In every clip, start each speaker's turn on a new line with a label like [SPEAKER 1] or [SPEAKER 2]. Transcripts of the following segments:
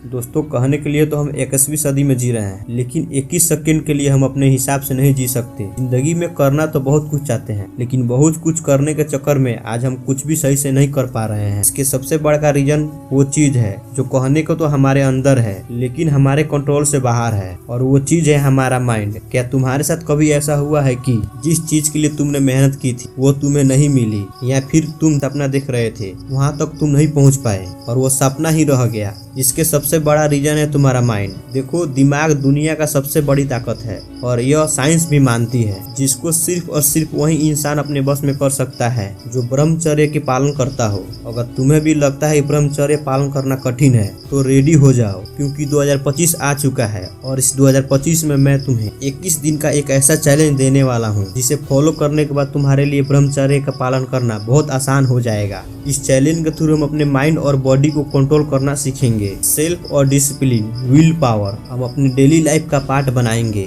[SPEAKER 1] दोस्तों, कहने के लिए तो हम 21वीं सदी में जी रहे हैं, लेकिन 21 सेकंड के लिए हम अपने हिसाब से नहीं जी सकते। जिंदगी में करना तो बहुत कुछ चाहते हैं, लेकिन बहुत कुछ करने के चक्कर में आज हम कुछ भी सही से नहीं कर पा रहे हैं। इसके सबसे बड़ा का रीजन वो चीज है जो कहने को तो हमारे अंदर है, लेकिन हमारे कंट्रोल से बाहर है, और वो चीज है हमारा माइंड। क्या तुम्हारे साथ कभी ऐसा हुआ है कि जिस चीज के लिए तुमने मेहनत की थी वो तुम्हें नहीं मिली, या फिर तुम सपना देख रहे थे वहां तक तुम नहीं पहुंच पाए और वो सपना ही रह गया? इसके सबसे बड़ा रीजन है तुम्हारा माइंड। देखो, दिमाग दुनिया का सबसे बड़ी ताकत है और यह साइंस भी मानती है, जिसको सिर्फ और सिर्फ वही इंसान अपने बस में कर सकता है जो ब्रह्मचर्य के पालन करता हो। अगर तुम्हें भी लगता है ब्रह्मचर्य पालन करना कठिन है तो रेडी हो जाओ, क्योंकि 2025 आ चुका है और इस 2025 में मैं तुम्हें 21 दिन का एक ऐसा चैलेंज देने वाला हूँ जिसे फॉलो करने के बाद तुम्हारे लिए ब्रह्मचर्य का पालन करना बहुत आसान हो जाएगा। इस चैलेंज के थ्रू हम अपने माइंड और बॉडी को कंट्रोल करना सीखेंगे। सेल्फ और डिसिप्लिन, विल पावर हम अपनी डेली लाइफ का पार्ट बनाएंगे।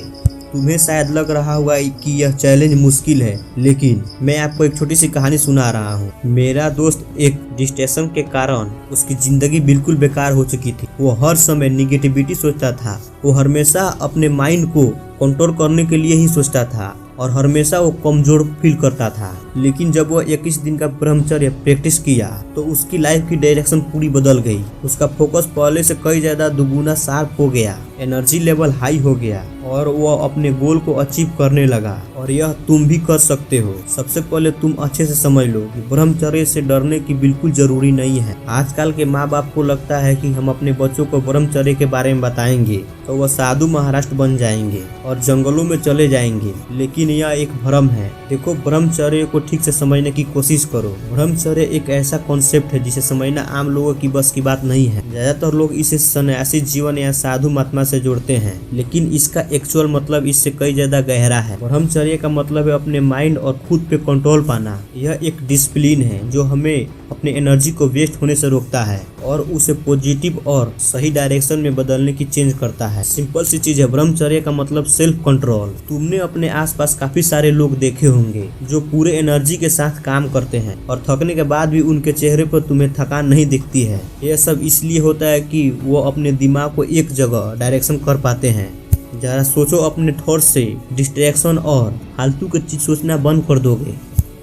[SPEAKER 1] तुम्हें शायद लग रहा होगा कि यह चैलेंज मुश्किल है, लेकिन मैं आपको एक छोटी सी कहानी सुना रहा हूँ। मेरा दोस्त एक डिस्ट्रैक्शन के कारण उसकी जिंदगी बिल्कुल बेकार हो चुकी थी। वो हर समय निगेटिविटी सोचता था, वो हमेशा अपने माइंड को कंट्रोल करने के लिए ही सोचता था और हमेशा वो कमजोर फील करता था। लेकिन जब वो 21 दिन का ब्रह्मचर्य प्रैक्टिस किया तो उसकी लाइफ की डायरेक्शन पूरी बदल गई। उसका फोकस पहले से कई ज्यादा दुगुना शार्प हो गया, एनर्जी लेवल हाई हो गया और वो अपने गोल को अचीव करने लगा। और यह तुम भी कर सकते हो। सबसे पहले तुम अच्छे से समझ लो कि ब्रह्मचर्य से डरने की बिल्कुल जरूरी नहीं है। आजकल के माँ बाप को लगता है कि हम अपने बच्चों को ब्रह्मचर्य के बारे में बताएंगे तो वह साधु महाराष्ट्र बन जाएंगे और जंगलों में चले जाएंगे, लेकिन यह एक भ्रम है। देखो, ब्रह्मचर्य को ठीक से समझने की कोशिश करो। ब्रह्मचर्य एक ऐसा कॉन्सेप्ट है जिसे समझना आम लोगों की बस की बात नहीं है। ज्यादातर लोग इसे सन्यासी जीवन या साधु महात्मा से जोड़ते हैं, लेकिन इसका एक्चुअल मतलब इससे कई ज्यादा गहरा है। ब्रह्मचर्य का मतलब है अपने माइंड और खुद पे कंट्रोल पाना। यह एक डिसिप्लिन है जो हमें अपने एनर्जी को वेस्ट होने से रोकता है और उसे पॉजिटिव और सही डायरेक्शन में बदलने की चेंज करता है। सिंपल सी चीज है, ब्रह्मचर्य का मतलब सेल्फ कंट्रोल। तुमने अपने आसपास काफी सारे लोग देखे होंगे जो पूरे एनर्जी के साथ काम करते हैं और थकने के बाद भी उनके चेहरे पर तुम्हें थकान नहीं दिखती है। यह सब इसलिए होता है कि वो अपने दिमाग को एक जगह डायरेक्शन कर पाते हैं। जरा सोचो, अपने थॉट से डिस्ट्रैक्शन और फालतू की चीज सोचना बंद कर दोगे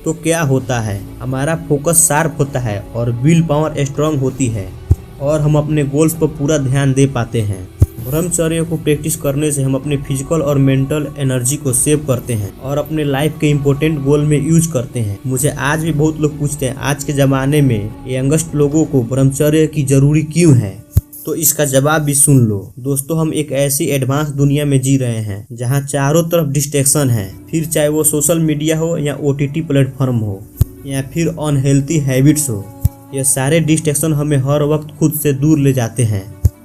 [SPEAKER 1] तो क्या होता है? हमारा फोकस शार्प होता है और विल पावर स्ट्रांग होती है और हम अपने गोल्स पर पूरा ध्यान दे पाते हैं। ब्रह्मचर्य को प्रैक्टिस करने से हम अपने फिजिकल और मेंटल एनर्जी को सेव करते हैं और अपने लाइफ के इम्पोर्टेंट गोल में यूज करते हैं। मुझे आज भी बहुत लोग पूछते हैं आज के ज़माने में यंगस्ट लोगों को ब्रह्मचर्य की जरूरी क्यों है, तो इसका जवाब भी सुन लो। दोस्तों, हम एक ऐसी एडवांस दुनिया में जी रहे हैं जहां चारों तरफ डिस्ट्रैक्शन है, फिर चाहे वो सोशल मीडिया हो या OTT प्लेटफॉर्म हो या फिर अनहेल्थी हैबिट्स हो। ये सारे डिस्ट्रैक्शन हमें हर वक्त खुद से दूर ले जाते हैं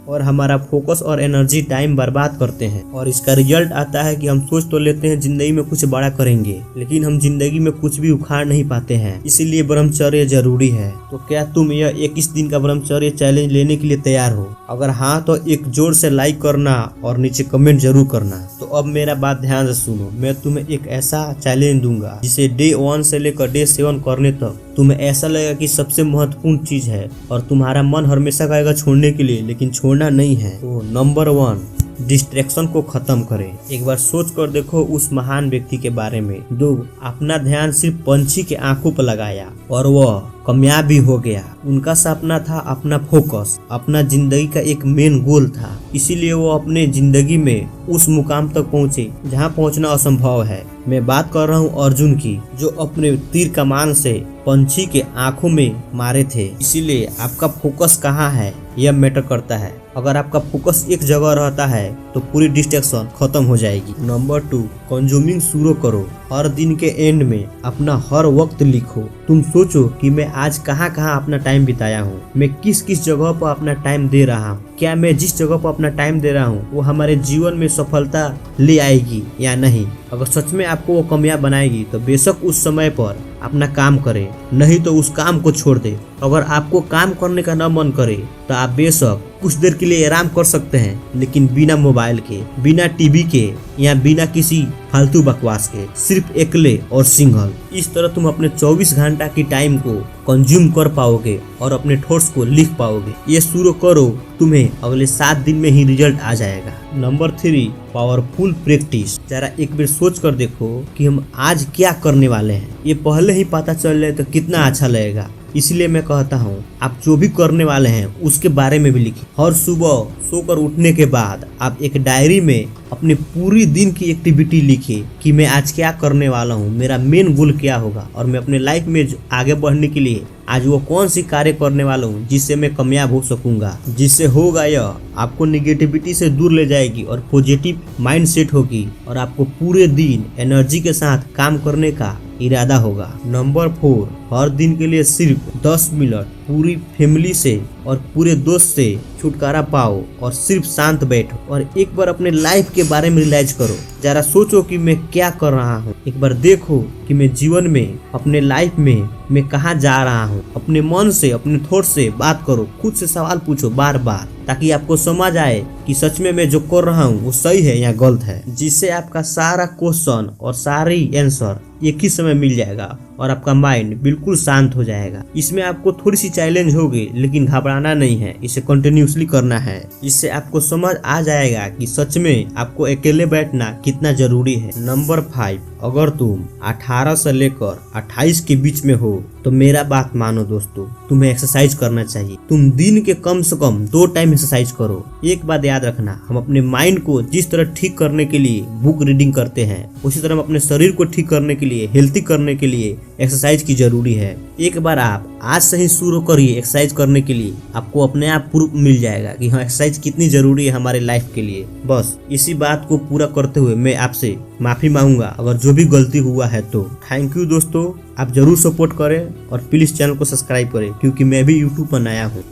[SPEAKER 1] और हमारा फोकस और एनर्जी टाइम बर्बाद करते हैं। और इसका रिजल्ट आता है कि हम सोच तो लेते हैं जिंदगी में कुछ बड़ा करेंगे, लेकिन हम जिंदगी में कुछ भी उखाड़ नहीं पाते हैं। इसीलिए ब्रह्मचर्य जरूरी है। तो क्या तुम यह 21 दिन का ब्रह्मचर्य चैलेंज लेने के लिए तैयार हो? अगर हाँ तो एक जोर से लाइक करना और नीचे कमेंट जरूर करना। तो अब मेरा बात ध्यान से सुनो, मैं तुम्हें एक ऐसा चैलेंज दूंगा जिसे डे 1 से लेकर डे 7 करने तक तुम्हें ऐसा लगेगा कि सबसे महत्वपूर्ण चीज है और तुम्हारा मन हमेशा कहेगा छोड़ने के लिए, लेकिन छोड़ना नहीं है। तो नंबर 1, डिस्ट्रैक्शन को खत्म करें। एक बार सोच कर देखो उस महान व्यक्ति के बारे में जो अपना ध्यान सिर्फ पंछी के आंखों पर लगाया और वह कामयाब भी हो गया। उनका सपना था अपना फोकस, अपना जिंदगी का एक मेन गोल था, इसीलिए वो अपने जिंदगी में उस मुकाम तक पहुंचे जहां पहुंचना असंभव है। मैं बात कर रहा हूं अर्जुन की, जो अपने तीर कमान से पंछी के आंखों में मारे थे। इसीलिए आपका फोकस कहाँ है यह मैटर करता है। अगर आपका फोकस एक जगह रहता है तो पूरी डिस्ट्रैक्शन खत्म हो जाएगी। नंबर 2, कंज्यूमिंग शुरू करो। हर दिन के एंड में अपना हर वक्त लिखो। तुम सोचो कि मैं आज कहाँ कहाँ अपना टाइम बिताया हूँ, मैं किस किस जगह पर अपना टाइम दे रहा हूँ, क्या मैं जिस जगह पर अपना टाइम दे रहा हूँ वो हमारे जीवन में सफलता ले आएगी या नहीं। अगर सच में आपको वो कामयाब बनाएगी तो बेशक उस समय पर अपना काम करे, नहीं तो उस काम को छोड़ दे अगर आपको काम करने का न मन करे तो आप बेशक कुछ देर के लिए आराम कर सकते हैं, लेकिन बिना मोबाइल के, बिना टीवी के या बिना किसी फालतू बकवास के, सिर्फ अकेले और सिंगल। इस तरह तुम अपने 24 घंटा की टाइम को कंज्यूम कर पाओगे और अपने थॉट्स को लिख पाओगे। ये शुरू करो, तुम्हें अगले 7 दिन में ही रिजल्ट आ जाएगा। Number 3, powerful practice. जरा एक बार सोच कर देखो कि हम आज क्या करने वाले हैं। ये पहले ही पता चल जाए तो कितना अच्छा लगेगा। इसलिए मैं कहता हूँ आप जो भी करने वाले हैं उसके बारे में भी लिखिए। हर सुबह सोकर उठने के बाद आप एक डायरी में अपने पूरी दिन की एक्टिविटी लिखिए कि मैं आज क्या करने वाला हूँ, मेरा मेन गोल क्या होगा और मैं अपने लाइफ में आगे बढ़ने के लिए आज वो कौन सी कार्य करने वाला हूँ जिससे मैं कामयाब हो सकूंगा। जिससे होगा यह आपको निगेटिविटी से दूर ले जाएगी और पॉजिटिव माइंडसेट होगी और आपको पूरे दिन एनर्जी के साथ काम करने का इरादा होगा। नंबर 4, हर दिन के लिए सिर्फ 10 मिनट पूरी फैमिली से और पूरे दोस्त से छुटकारा पाओ और सिर्फ शांत बैठो और एक बार अपने लाइफ के बारे में रियलाइज करो। जरा सोचो कि मैं क्या कर रहा हूँ। एक बार देखो कि मैं जीवन में, अपने लाइफ में मैं कहाँ जा रहा हूँ। अपने मन से, अपने थॉट से बात करो, खुद से सवाल पूछो बार बार, ताकि आपको समझ आए कि सच में मैं जो कर रहा हूँ वो सही है या गलत है। जिससे आपका सारा क्वेश्चन और सारी आंसर एक ही समय मिल जाएगा और आपका माइंड बिल्कुल शांत हो जाएगा। इसमें आपको थोड़ी सी चैलेंज होगी, लेकिन घबराना नहीं है, इसे कंटिन्यूसली करना है। इससे आपको समझ आ जाएगा कि सच में आपको अकेले बैठना कितना जरूरी है। नंबर 5, अगर तुम 18 से लेकर 28 के बीच में हो तो मेरा बात मानो दोस्तों, तुम्हें एक्सरसाइज करना चाहिए। तुम दिन के कम से कम 2 टाइम एक्सरसाइज करो। एक बात याद रखना, हम अपने माइंड को जिस तरह ठीक करने के लिए बुक रीडिंग करते हैं, उसी तरह हम अपने शरीर को ठीक करने के लिए, हेल्थी करने के लिए एक्सरसाइज की जरूरी है। एक बार आप आज से ही शुरू करिए एक्सरसाइज करने के लिए, आपको अपने आप प्रूफ मिल जाएगा कि हाँ एक्सरसाइज कितनी जरूरी है हमारे लाइफ के लिए। बस इसी बात को पूरा करते हुए मैं आपसे माफी मांगूंगा अगर जो भी गलती हुआ है तो। थैंक यू दोस्तों, आप जरूर सपोर्ट करें और प्लीज चैनल को सब्सक्राइब करें क्योंकि मैं भी यूट्यूब पर नया हूँ।